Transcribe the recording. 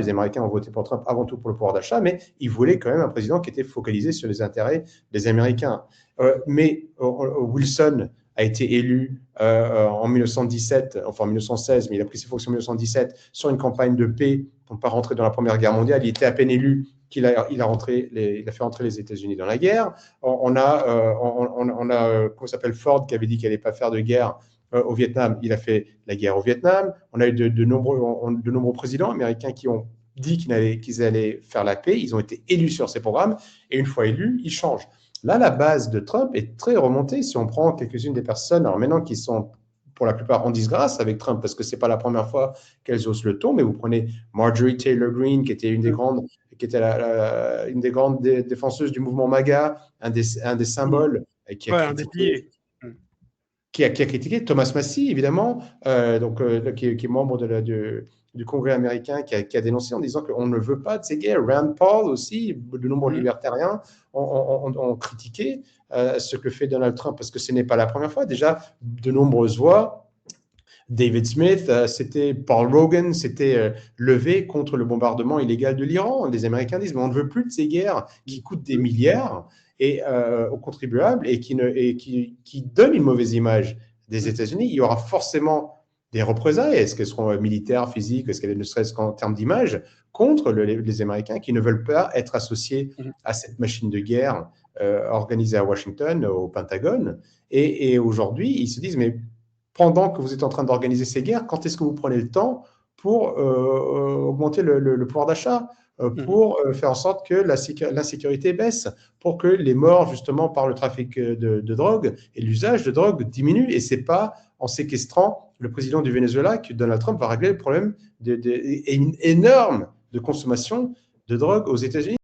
Les Américains ont voté pour Trump avant tout pour le pouvoir d'achat, mais ils voulaient quand même un président qui était focalisé sur les intérêts des Américains. Mais Wilson a été élu en 1917, enfin en 1916, mais il a pris ses fonctions en 1917 sur une campagne de paix pour ne pas rentrer dans la Première Guerre mondiale. Il était à peine élu qu'il a fait rentrer les États-Unis dans la guerre. On a comment s'appelle, Ford qui avait dit qu'il n'allait pas faire de guerre au Vietnam. Il a fait la guerre au Vietnam. On a eu de nombreux présidents américains qui ont dit qu'ils allaient faire la paix. Ils ont été élus sur ces programmes. Et une fois élus, ils changent. Là, la base de Trump est très remontée. Si on prend quelques-unes des personnes, alors maintenant qui sont pour la plupart en disgrâce avec Trump, parce que ce n'est pas la première fois qu'elles osent le ton, mais vous prenez Marjorie Taylor Greene, qui était une des grandes défenseuses du mouvement MAGA, un des symboles, qui a critiqué, qui a critiqué Thomas Massie, évidemment, qui est membre du Congrès américain, qui a dénoncé en disant qu'on ne veut pas de ces guerres. Rand Paul aussi, de nombreux libertariens ont critiqué ce que fait Donald Trump, parce que ce n'est pas la première fois. Déjà, de nombreuses voix, David Smith, Paul Rogan, s'était levé contre le bombardement illégal de l'Iran. Les Américains disent, mais on ne veut plus de ces guerres qui coûtent des milliards aux contribuables et qui donnent une mauvaise image des États-Unis. Il y aura forcément des représailles. Est-ce qu'elles seront militaires, physiques, est-ce qu'elles ne seraient qu'en termes d'image, contre les Américains qui ne veulent pas être associés à cette machine de guerre organisée à Washington, au Pentagone. Et aujourd'hui, ils se disent, mais pendant que vous êtes en train d'organiser ces guerres, quand est-ce que vous prenez le temps pour augmenter le pouvoir d'achat, pour faire en sorte que l'insécurité baisse, pour que les morts justement par le trafic de drogue et l'usage de drogue diminuent. Et ce n'est pas en séquestrant le président du Venezuela que Donald Trump va régler le problème énorme de consommation de drogue aux États-Unis.